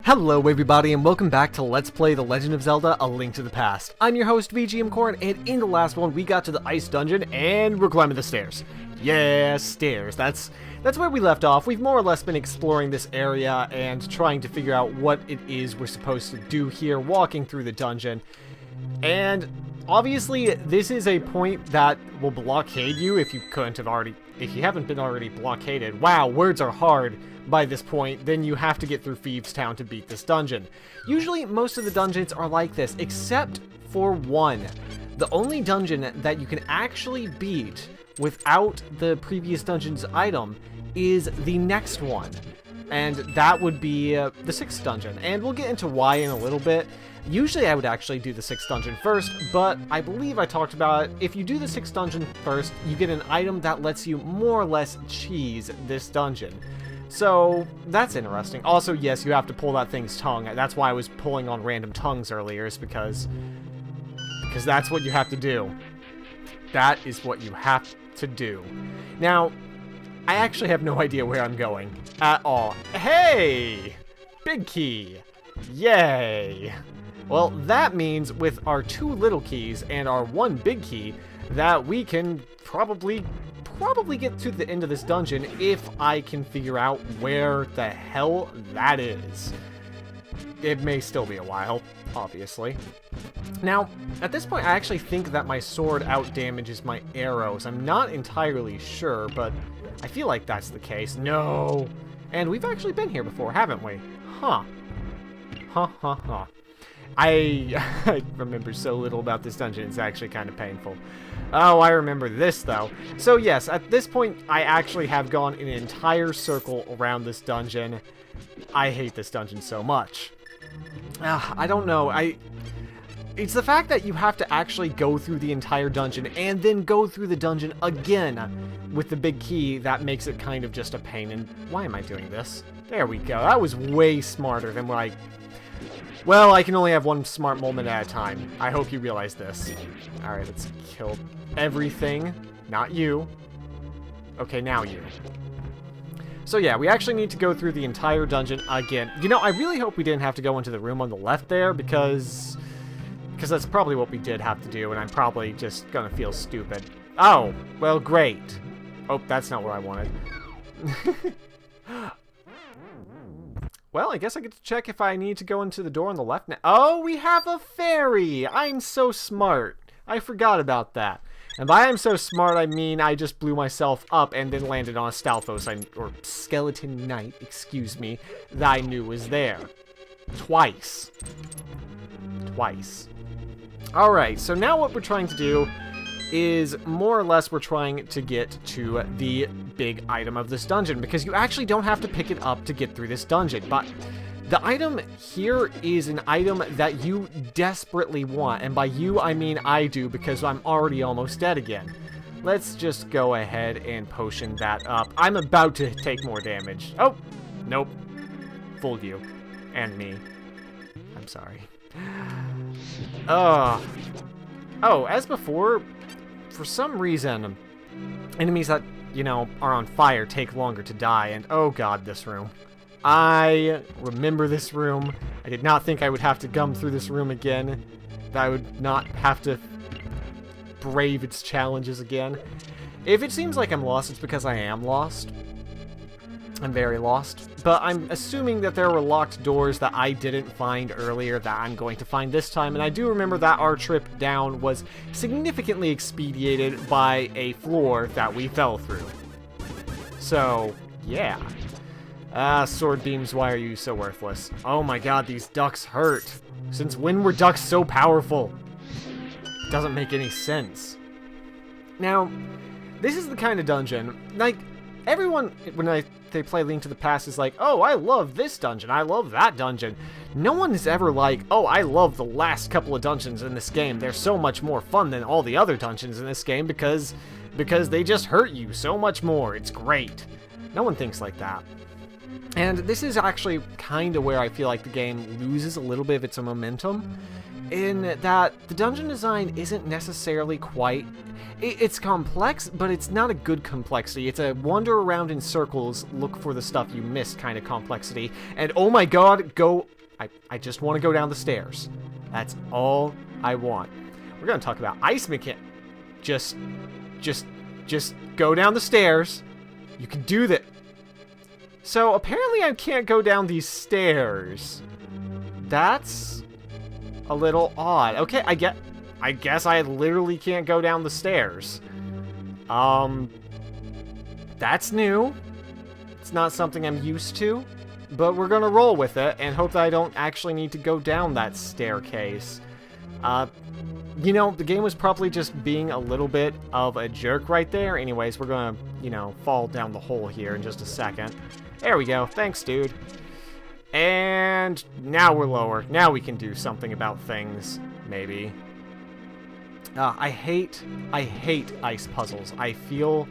Hello everybody and welcome back to Let's Play The Legend of Zelda: A Link to the Past. I'm your host VGMKoren, and in the last one we got to the ice dungeon and we're climbing the stairs. Yeah, stairs. That's where we left off. We've more or less been exploring this area and trying to figure out what it is we're supposed to do here, walking through the dungeon. And obviously this is a point that will blockade you if you haven't been already blockaded. Wow, words are hard. By this point, then you have to get through Thieves' Town to beat this dungeon. Usually, most of the dungeons are like this, except for one. The only dungeon that you can actually beat without the previous dungeon's item is the next one. And that would be the 6th dungeon. And we'll get into why in a little bit. Usually I would actually do the 6th dungeon first, but I believe I talked about it. If you do the 6th dungeon first, you get an item that lets you more or less cheese this dungeon. So, that's interesting. Also, yes, you have to pull that thing's tongue. That's why I was pulling on random tongues earlier, is because that's what you have to do. That is what you have to do. Now, I actually have no idea where I'm going at all. Hey! Big key! Yay! Well, that means with our 2 little keys and our 1 big key, that we can probably get to the end of this dungeon if I can figure out where the hell that is. It may still be a while, obviously. Now, at this point, I actually think that my sword outdamages my arrows. I'm not entirely sure, but I feel like that's the case. No! And we've actually been here before, haven't we? Huh. I remember so little about this dungeon, it's actually kind of painful. Oh, I remember this, though. So yes, at this point, I actually have gone an entire circle around this dungeon. I hate this dungeon so much. I don't know, it's the fact that you have to actually go through the entire dungeon and then go through the dungeon again with the big key that makes it kind of just a pain. And why am I doing this? There we go. That was way smarter than what Well, I can only have one smart moment at a time. I hope you realize this. Alright, let's kill everything. Not you. Okay, now you. So yeah, we actually need to go through the entire dungeon again. You know, I really hope we didn't have to go into the room on the left there, because that's probably what we did have to do, and I'm probably just gonna feel stupid. Oh, well, great. Oh, that's not what I wanted. Well, I guess I get to check if I need to go into the door on the left now. Oh, we have a fairy! I'm so smart. I forgot about that. And by I'm so smart, I mean I just blew myself up and then landed on a Stalfos, or Skeleton Knight, excuse me, that I knew was there. Twice. Alright, so now what we're trying to do is more or less we're trying to get to the big item of this dungeon, because you actually don't have to pick it up to get through this dungeon, but the item here is an item that you desperately want, and by you I mean I do, because I'm already almost dead again. Let's just go ahead and potion that up. I'm about to take more damage. Oh, nope. Fooled you. And me. I'm sorry. Oh, as before, for some reason, enemies that, you know, are on fire take longer to die, and oh god, this room. I remember this room. I did not think I would have to gum through this room again. That I would not have to brave its challenges again. If it seems like I'm lost, it's because I am lost. I'm very lost. But I'm assuming that there were locked doors that I didn't find earlier that I'm going to find this time. And I do remember that our trip down was significantly expedited by a floor that we fell through. So, yeah. Sword beams, why are you so worthless? Oh my god, these ducks hurt. Since when were ducks so powerful? Doesn't make any sense. Now, this is the kind of dungeon, like, everyone, when they play Link to the Past, is like, oh, I love this dungeon, I love that dungeon. No one is ever like, oh, I love the last couple of dungeons in this game. They're so much more fun than all the other dungeons in this game because they just hurt you so much more. It's great. No one thinks like that. And this is actually kind of where I feel like the game loses a little bit of its momentum, in that the dungeon design isn't necessarily quite... It's complex, but it's not a good complexity. It's a wander around in circles, look for the stuff you missed kind of complexity. And oh my god, go I just want to go down the stairs. That's all I want. We're going to talk about ice mechanic. Just go down the stairs. You can do that. So apparently I can't go down these stairs. That's a little odd. Okay, I guess I literally can't go down the stairs. That's new. It's not something I'm used to, but we're gonna roll with it and hope that I don't actually need to go down that staircase. You know, the game was probably just being a little bit of a jerk right there. Anyways, we're gonna, you know, fall down the hole here in just a second. There we go. Thanks, dude. And now we're lower. Now we can do something about things, maybe. I hate ice puzzles. I feel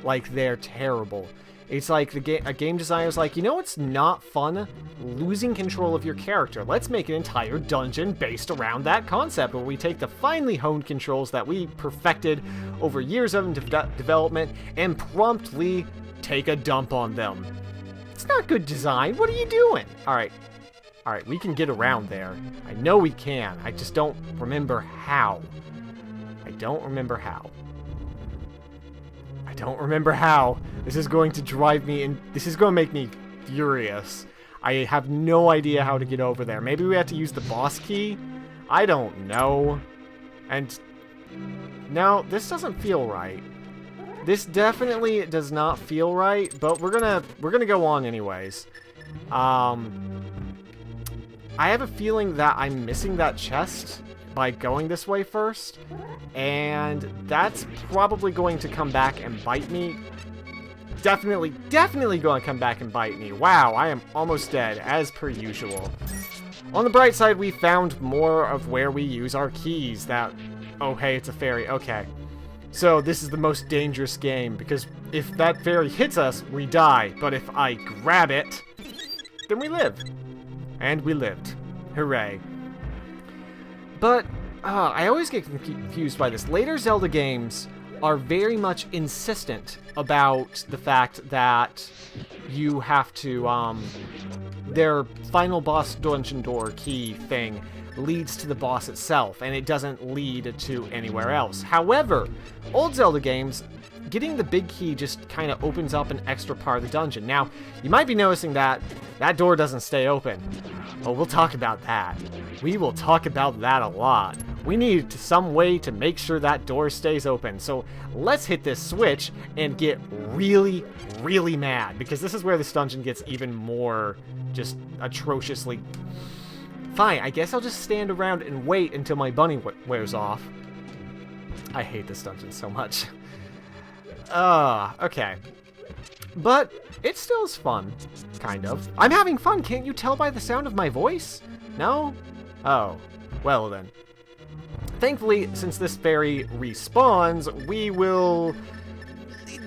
like they're terrible. It's like a game designer's like, you know, it's not fun losing control of your character. Let's make an entire dungeon based around that concept, where we take the finely honed controls that we perfected over years of development and promptly take a dump on them. It's not good design. What are you doing? All right, we can get around there. I know we can. I just don't remember how. I don't remember how. This is going to drive me in. This is going to make me furious. I have no idea how to get over there. Maybe we have to use the boss key? I don't know. And no, this doesn't feel right. This definitely does not feel right, but we're gonna go on anyways. I have a feeling that I'm missing that chest by going this way first, and that's probably going to come back and bite me. Definitely going to come back and bite me. Wow, I am almost dead, as per usual. On the bright side, we found more of where we use our keys. Oh, hey, it's a fairy. Okay. So this is the most dangerous game, because if that fairy hits us, we die. But if I grab it, then we live. And we lived. Hooray. But I always get confused by this. Later Zelda games are very much insistent about the fact that you have to, their final boss dungeon door key thing leads to the boss itself, and it doesn't lead to anywhere else. However, old Zelda games, getting the big key just kind of opens up an extra part of the dungeon. Now, you might be noticing that that door doesn't stay open. Oh, we'll talk about that. We will talk about that a lot. We need some way to make sure that door stays open. So let's hit this switch and get really, really mad, because this is where this dungeon gets even more just atrociously... Fine, I guess I'll just stand around and wait until my bunny wears off. I hate this dungeon so much. Okay. But it still is fun, kind of. I'm having fun, can't you tell by the sound of my voice? No? Oh, well then. Thankfully, since this fairy respawns, we will...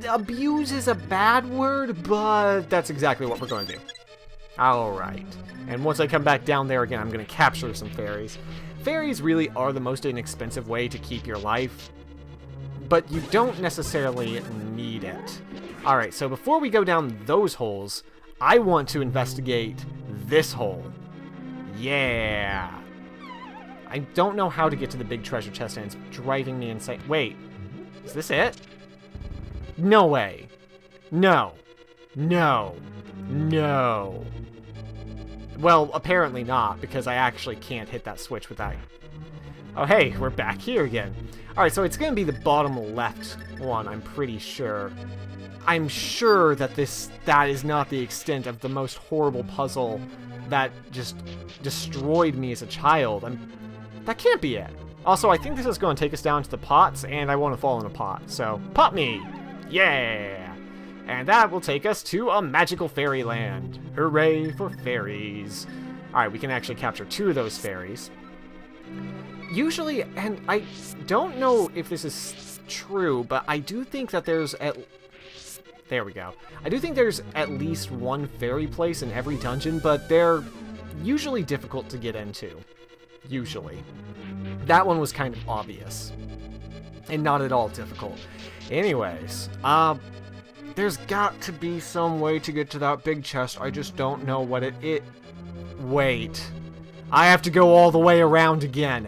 Abuse is a bad word, but that's exactly what we're going to do. Alright. And once I come back down there again, I'm going to capture some fairies. Fairies really are the most inexpensive way to keep your life, but you don't necessarily need it. Alright, so before we go down those holes, I want to investigate this hole. Yeah. I don't know how to get to the big treasure chest, and it's driving me insane. Wait, is this it? No way. No. No. No. Well, apparently not, because I actually can't hit that switch with that. Oh, hey, we're back here again. Alright, so it's going to be the bottom left one, I'm pretty sure. I'm sure that that is not the extent of the most horrible puzzle that just destroyed me as a child. That can't be it. Also, I think this is going to take us down to the pots, and I want to fall in a pot, so pot me! Yeah! And that will take us to a magical fairyland. Hooray for fairies. Alright, we can actually capture 2 of those fairies. Usually, and I don't know if this is true, but I do think that there's there we go. I do think there's at least one fairy place in every dungeon, but they're usually difficult to get into. Usually. That one was kind of obvious. And not at all difficult. Anyways, there's got to be some way to get to that big chest. I just don't know what it is. Wait. I have to go all the way around again.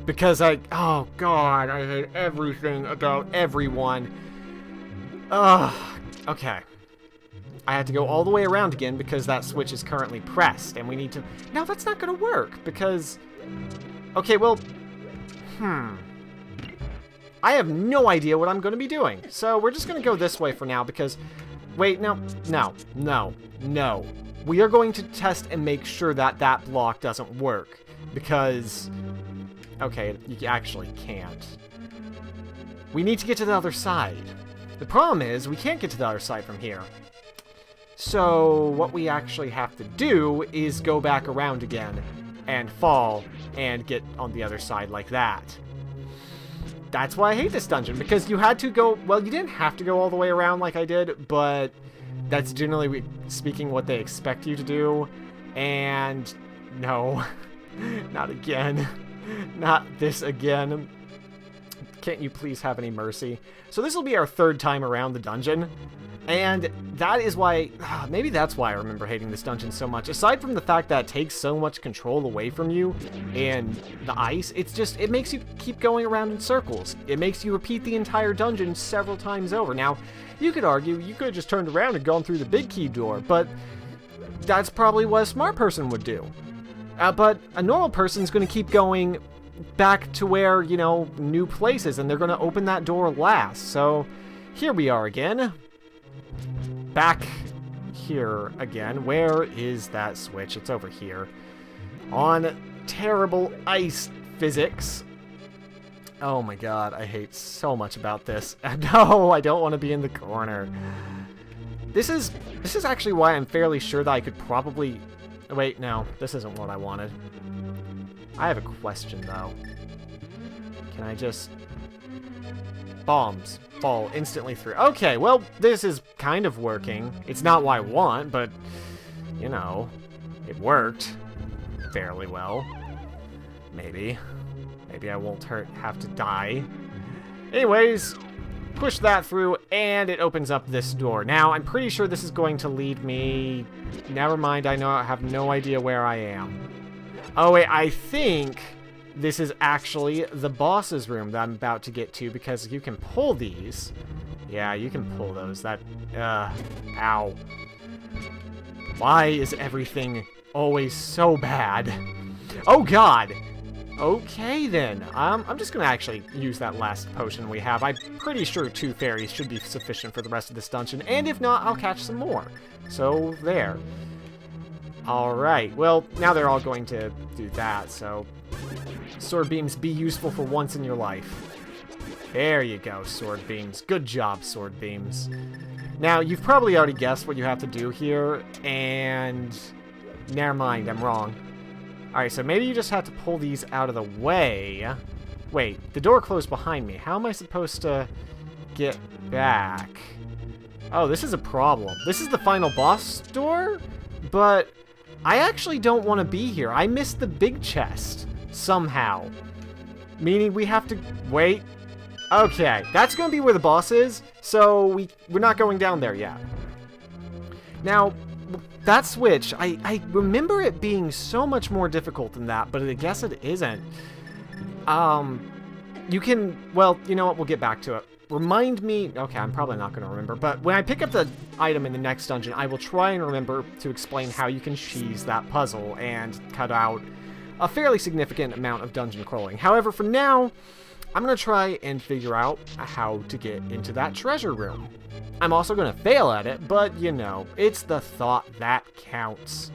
Because oh god, I hate everything about everyone. Ugh, okay. I had to go all the way around again because that switch is currently pressed, and we need to... Now, that's not going to work, because... Okay, well... I have no idea what I'm going to be doing, so we're just going to go this way for now, because... Wait, no. We are going to test and make sure that that block doesn't work, because... Okay, you actually can't. We need to get to the other side. The problem is, we can't get to the other side from here. So, what we actually have to do is go back around again and fall and get on the other side like that. That's why I hate this dungeon, because you had to go... Well, you didn't have to go all the way around like I did, but that's generally speaking what they expect you to do. And no, not again. Not this again. Can't you please have any mercy? So this will be our third time around the dungeon. And that is why, maybe that's why I remember hating this dungeon so much. Aside from the fact that it takes so much control away from you and the ice, it makes you keep going around in circles. It makes you repeat the entire dungeon several times over. Now, you could argue you could have just turned around and gone through the big key door, but that's probably what a smart person would do. But a normal person's going to keep going back to where, you know, new places, and they're going to open that door last. So, here we are again. Back here again. Where is that switch? It's over here. On terrible ice physics. Oh my god, I hate so much about this. No, I don't want to be in the corner. This is actually why I'm fairly sure that I could probably... Wait, no, this isn't what I wanted. I have a question, though. Can I just... Bombs fall instantly through. Okay, well, this is kind of working. It's not what I want, but, you know, it worked fairly well. Maybe. Maybe I won't have to die. Anyways, push that through, and it opens up this door. Now, I'm pretty sure this is going to lead me... Never mind, I have no idea where I am. Oh, wait, I think... This is actually the boss's room that I'm about to get to, because you can pull these. Yeah, you can pull those. That, ow. Why is everything always so bad? Oh, God! Okay, then. I'm just gonna actually use that last potion we have. I'm pretty sure 2 fairies should be sufficient for the rest of this dungeon, and if not, I'll catch some more. So, there. Alright, well, now they're all going to do that, so... Sword beams, be useful for once in your life. There you go, sword beams. Good job, sword beams. Now, you've probably already guessed what you have to do here, and... Never mind, I'm wrong. Alright, so maybe you just have to pull these out of the way. Wait, the door closed behind me. How am I supposed to get back? Oh, this is a problem. This is the final boss door? But I actually don't want to be here. I missed the big chest. Somehow. Meaning we have to... Wait. Okay, that's going to be where the boss is, so we're not going down there yet. Now, that switch, I remember it being so much more difficult than that, but I guess it isn't. You can... Well, you know what? We'll get back to it. Remind me... Okay, I'm probably not going to remember, but when I pick up the item in the next dungeon, I will try and remember to explain how you can cheese that puzzle and cut out a fairly significant amount of dungeon crawling. However, for now, I'm going to try and figure out how to get into that treasure room. I'm also going to fail at it, but, you know, it's the thought that counts.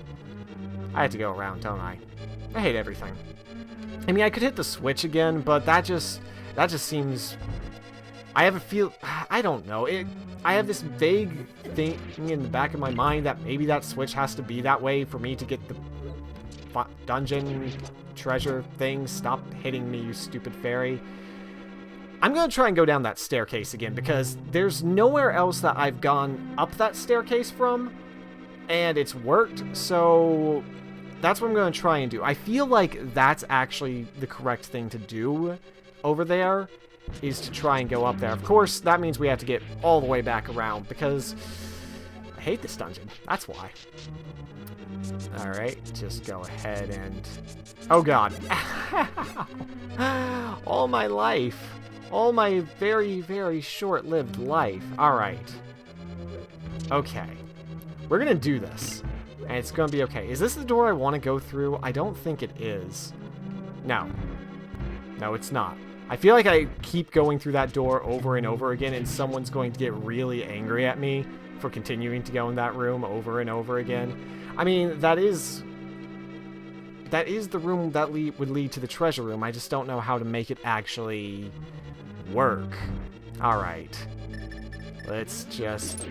I had to go around, don't I? I hate everything. I mean, I could hit the switch again, but that just seems... I have a feel... I don't know. I have this vague thing in the back of my mind that maybe that switch has to be that way for me to get the dungeon treasure thing. Stop hitting me, you stupid fairy. I'm going to try and go down that staircase again, because there's nowhere else that I've gone up that staircase from, and it's worked, so that's what I'm going to try and do. I feel like that's actually the correct thing to do over there, is to try and go up there. Of course, that means we have to get all the way back around, because I hate this dungeon. That's why. Alright, just go ahead and... Oh god. All my life. All my very, very short-lived life. Alright. Okay. We're gonna do this. And it's gonna be okay. Is this the door I want to go through? I don't think it is. No. No, it's not. I feel like I keep going through that door over and over again, and someone's going to get really angry at me for continuing to go in that room over and over again. I mean, that is the room that would lead to the treasure room. I just don't know how to make it actually work. Alright. Let's just...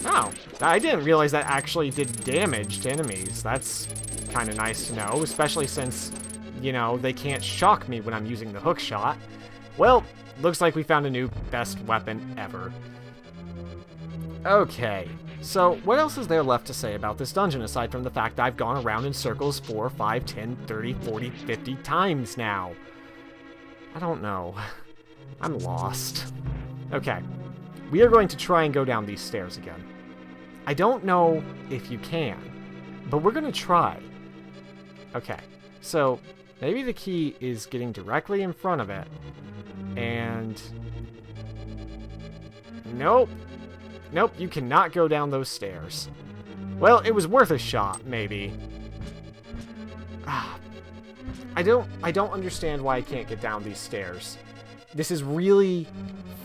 Oh, I didn't realize that actually did damage to enemies. That's kind of nice to know, especially since, you know, they can't shock me when I'm using the hook shot. Well, looks like we found a new best weapon ever. Okay, so what else is there left to say about this dungeon aside from the fact that I've gone around in circles 4, 5, 10, 30, 40, 50 times now? I don't know. I'm lost. Okay, we are going to try and go down these stairs again. I don't know if you can, but we're going to try. Okay, so maybe the key is getting directly in front of it, and... Nope. Nope, you cannot go down those stairs. Well, it was worth a shot, maybe. I don't understand why I can't get down these stairs. This is really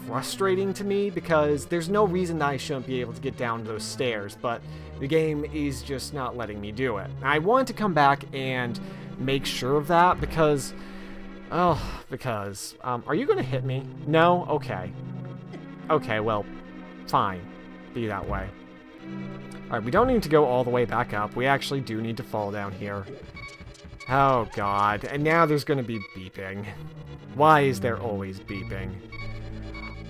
frustrating to me because there's no reason that I shouldn't be able to get down those stairs, but the game is just not letting me do it. I wanted to come back and make sure of that because... are you going to hit me? No? Okay. Okay, well, fine. Be that way. Alright, we don't need to go all the way back up. We actually do need to fall down here. Oh, God. And now there's going to be beeping. Why is there always beeping?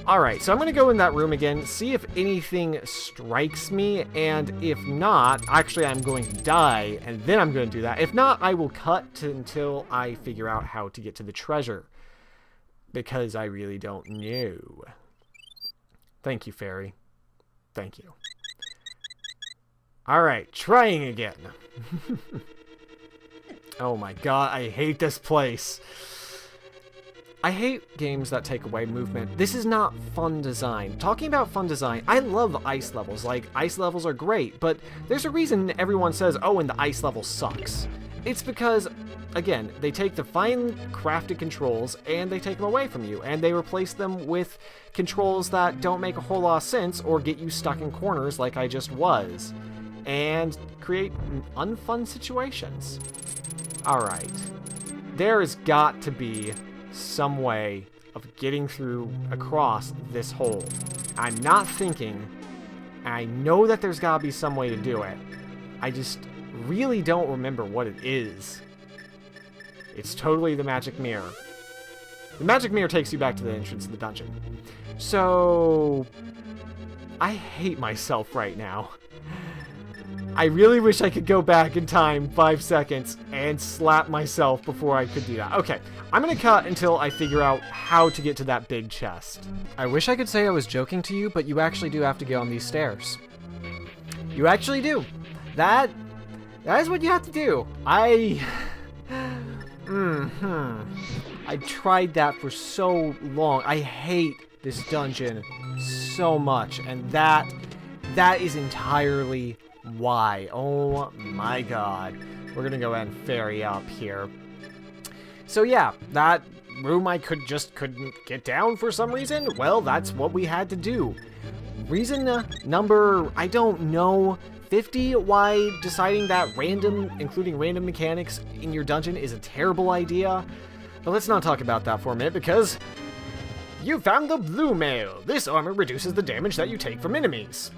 Alright, so I'm going to go in that room again, see if anything strikes me, and if not, actually I'm going to die, and then I'm going to do that. If not, I will cut until I figure out how to get to the treasure. Because I really don't know. Thank you, fairy. Thank you. Alright, trying again. Oh my god, I hate this place. I hate games that take away movement. This is not fun design. Talking about fun design, I love ice levels. Like, ice levels are great, but there's a reason everyone says, oh, and the ice level sucks. It's because, again, they take the fine crafted controls and they take them away from you, and they replace them with controls that don't make a whole lot of sense or get you stuck in corners like I just was, and create unfun situations. Alright. There has got to be some way of getting through across this hole. I'm not thinking. I know that there's got to be some way to do it. I just really don't remember what it is. It's totally the magic mirror. The magic mirror takes you back to the entrance of the dungeon. So... I hate myself right now. I really wish I could go back in time 5 seconds and slap myself before I could do that. Okay, I'm gonna cut until I figure out how to get to that big chest. I wish I could say I was joking to you, but you actually do have to go on these stairs. You actually do. That is what you have to do. I tried that for so long. I hate this dungeon so much, and that is entirely why. Oh my god. We're gonna go ahead and ferry up here. So yeah, that room I couldn't get down for some reason. Well, that's what we had to do. Reason number, I don't know, 50 why deciding that including random mechanics in your dungeon is a terrible idea. But let's not talk about that for a minute because you found the blue mail. This armor reduces the damage that you take from enemies.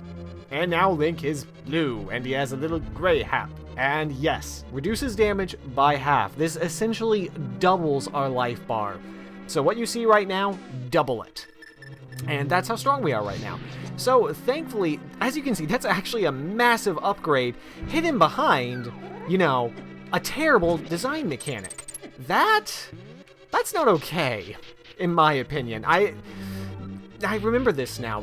And now Link is blue, and he has a little gray hat. And yes, reduces damage by half. This essentially doubles our life bar. So what you see right now, double it. And that's how strong we are right now. So thankfully, as you can see, that's actually a massive upgrade hidden behind, you know, a terrible design mechanic. That's not okay, in my opinion. I remember this now.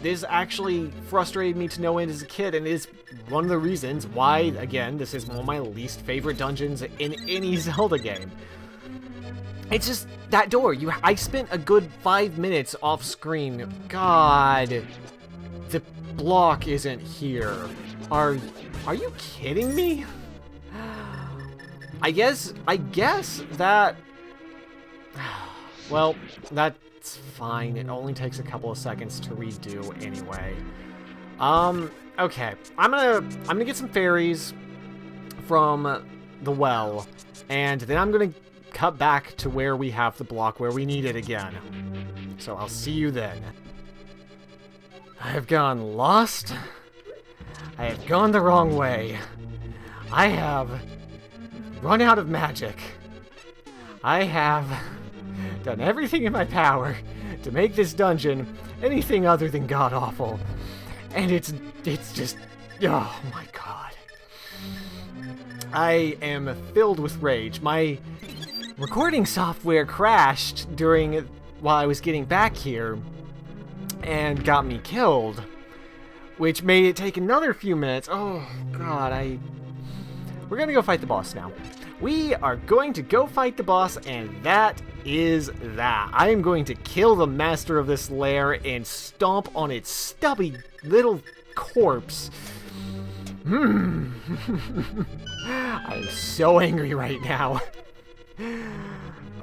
This actually frustrated me to no end as a kid, and is one of the reasons why, again, this is one of my least favorite dungeons in any Zelda game. It's just that door. I spent a good 5 minutes off screen. God, the block isn't here. Are you kidding me? I guess that. Well, that's fine. It only takes a couple of seconds to redo anyway. Okay. I'm gonna get some fairies from the well, and then I'm gonna cut back to where we have the block where we need it again. So I'll see you then. I have gone lost. I have gone the wrong way. I have run out of magic. I have done everything in my power to make this dungeon anything other than god-awful. And it's just, oh my god. I am filled with rage. My recording software crashed while I was getting back here and got me killed, which made it take another few minutes. Oh god, we're gonna go fight the boss now. We are going to go fight the boss, and that is that. I am going to kill the master of this lair and stomp on its stubby little corpse. I'm so angry right now.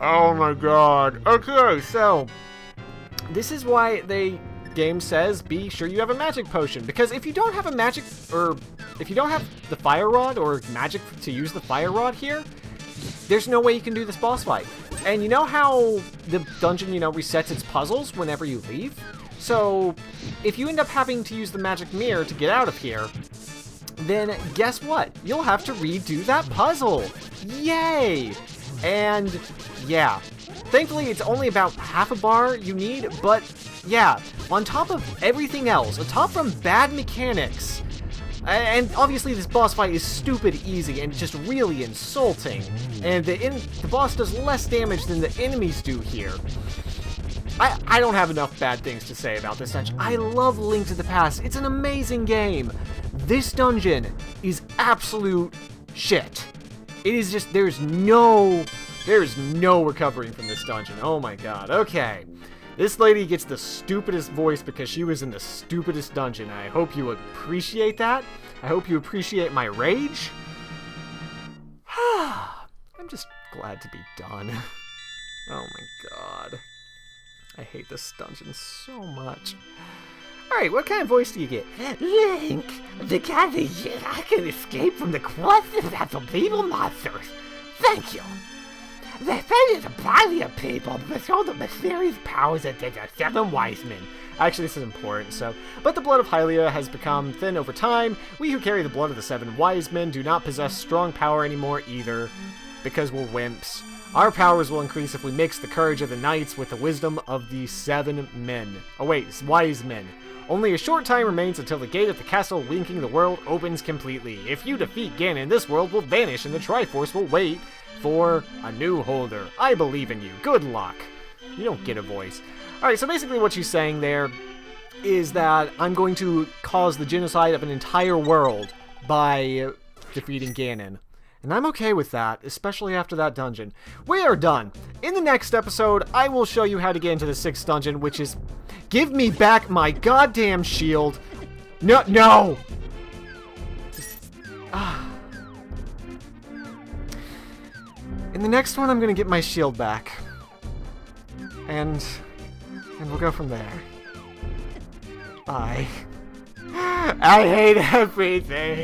Oh my god. Okay, so this is why the game says be sure you have a magic potion, because if you don't have a magic, or if you don't have the fire rod or magic to use the fire rod here, there's no way you can do this boss fight. And you know how the dungeon, resets its puzzles whenever you leave? So if you end up having to use the magic mirror to get out of here, then guess what? You'll have to redo that puzzle. Yay! And yeah, thankfully it's only about half a bar you need, but yeah, on top of everything else, apart from bad mechanics, and obviously this boss fight is stupid easy and just really insulting, and the boss does less damage than the enemies do here. I don't have enough bad things to say about this dungeon. I love Link to the Past. It's an amazing game. This dungeon is absolute shit. It is just, there's no recovering from this dungeon. Oh my god. Okay. This lady gets the stupidest voice because she was in the stupidest dungeon. I hope you appreciate that. I hope you appreciate my rage. I'm just glad to be done. Oh my god. I hate this dungeon so much. Alright, what kind of voice do you get? Link, the guy that I can escape from the questions of the evil monsters. Thank you. They fed a body of people to show the mysterious powers of the 7 wise men. Actually, this is important, but the blood of Hylia has become thin over time. We who carry the blood of the 7 wise men do not possess strong power anymore either, because we're wimps. Our powers will increase if we mix the courage of the knights with the wisdom of the 7 men. Oh wait, wise men. Only a short time remains until the gate of the castle linking the world opens completely. If you defeat Ganon, this world will vanish and the Triforce will wait for a new holder. I believe in you. Good luck. You don't get a voice. Alright, so basically what she's saying there is that I'm going to cause the genocide of an entire world by defeating Ganon. And I'm okay with that, especially after that dungeon. We are done. In the next episode, I will show you how to get into the 6th dungeon, which is give me back my goddamn shield. No! In the next one, I'm gonna get my shield back. And we'll go from there. Bye. I hate everything.